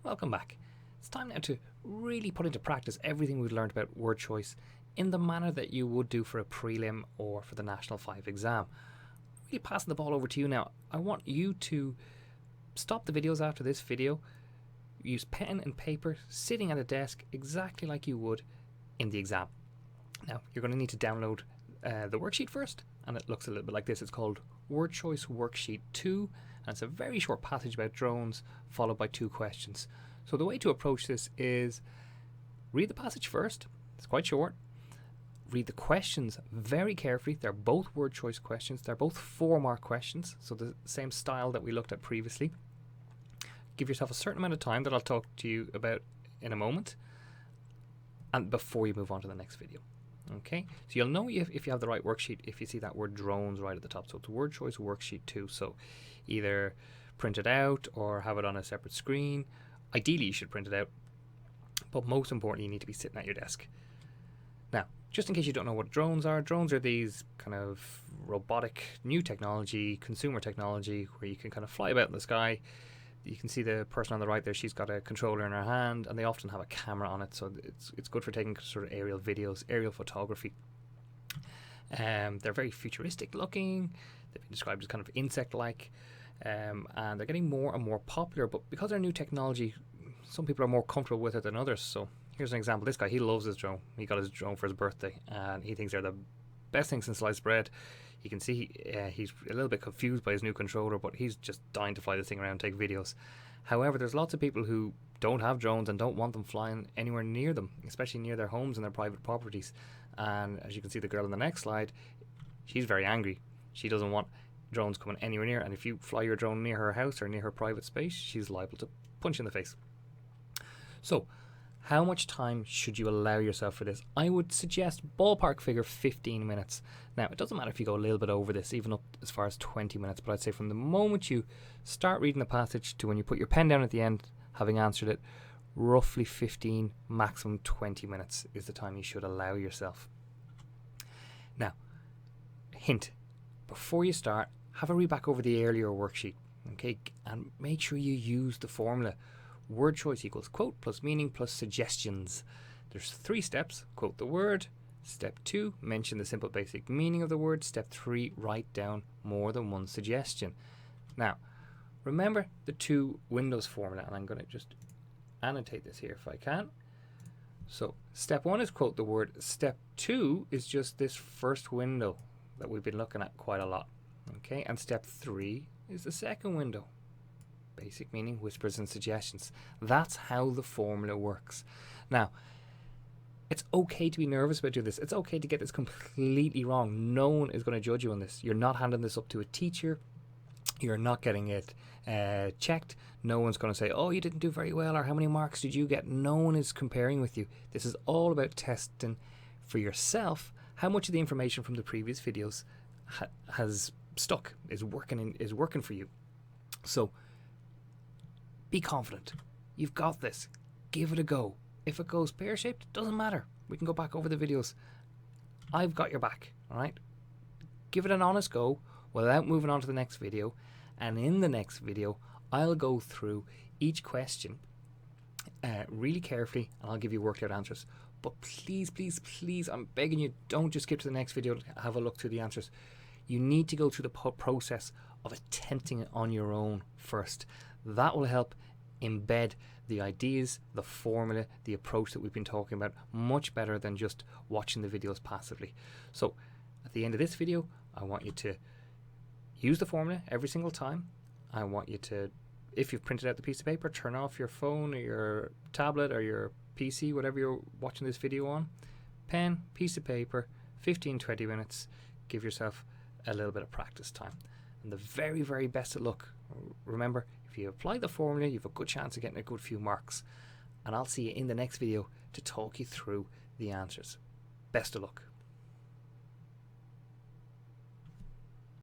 Welcome back. It's time now to really put into practice everything we've learned about word choice in the manner that you would do for a prelim or for the National 5 exam. Really passing the ball over to you now. I want you to stop the videos after this video, use pen and paper sitting at a desk exactly like you would in the exam. Now, you're going to need to download the worksheet first, and it looks a little bit like this. It's called Word Choice Worksheet 2, and it's a very short passage about drones followed by 2 questions. So the way to approach this is read the passage first. It's quite short. Read the questions very carefully. They're both word choice questions. They're both 4-mark questions, so the same style that we looked at previously. Give yourself a certain amount of time that I'll talk to you about in a moment, and before you move on to the next video. Okay, so you'll know if you have the right worksheet if you see that word drones right at the top. So it's Word Choice Worksheet 2. So either print it out or have it on a separate screen. Ideally you should print it out, but most importantly you need to be sitting at your desk. Now, just in case you don't know what drones are these kind of robotic new technology, consumer technology, where you can kind of fly about in the sky. You can see the person on the right there, she's got a controller in her hand, and they often have a camera on it, so it's good for taking sort of aerial videos, aerial photography. They're very futuristic looking. They've been described as kind of insect-like, and they're getting more and more popular, but because they're new technology, some people are more comfortable with it than others. So here's an example. This guy, he loves his drone. He got his drone for his birthday, and he thinks they're the best thing since sliced bread. You can see he's a little bit confused by his new controller, but he's just dying to fly this thing around and take videos. However, there's lots of people who don't have drones and don't want them flying anywhere near them, especially near their homes and their private properties. And as you can see, the girl in the next slide, she's very angry. She doesn't want drones coming anywhere near, and if you fly your drone near her house or near her private space, she's liable to punch you in the face. So, how much time should you allow yourself for this? I would suggest ballpark figure 15 minutes. Now, it doesn't matter if you go a little bit over this, even up as far as 20 minutes, but I'd say from the moment you start reading the passage to when you put your pen down at the end, having answered it, roughly 15, maximum 20 minutes is the time you should allow yourself. Now, hint, before you start, have a read back over the earlier worksheet, okay, and make sure you use the formula. Word choice equals quote plus meaning plus suggestions. There's 3 steps. Quote the word. Step 2, mention the simple basic meaning of the word. Step 3, write down more than one suggestion. Now, remember the 2 windows formula, and I'm going to just annotate this here if I can. So step 1 is quote the word. Step 2 is just this first window that we've been looking at quite a lot. Okay, and step 3 is the second window. Basic meaning, whispers and suggestions. That's how the formula works. Now, it's okay to be nervous about doing this. It's okay to get this completely wrong. No one is going to judge you on this. You're not handing this up to a teacher. You're not getting it checked. No one's going to say, oh, you didn't do very well, or how many marks did you get? No one is comparing with you. This is all about testing for yourself how much of the information from the previous videos has stuck, is working for you. So be confident. You've got this. Give it a go. If it goes pear-shaped, doesn't matter. We can go back over the videos. I've got your back, alright? Give it an honest go without moving on to the next video. And in the next video, I'll go through each question really carefully, and I'll give you worked out answers. But please, please, please, I'm begging you, don't just skip to the next video to have a look through the answers. You need to go through the process of attempting it on your own first. That will help embed the ideas, the formula, the approach that we've been talking about much better than just watching the videos passively. So at the end of this video, I want you to use the formula every single time. I want you to, if you've printed out the piece of paper, turn off your phone or your tablet or your PC, whatever you're watching this video on. Pen, piece of paper, 15-20 minutes. Give yourself a little bit of practice time. And the very, very best of luck. Remember, if you apply the formula, you have a good chance of getting a good few marks. And I'll see you in the next video to talk you through the answers. Best of luck.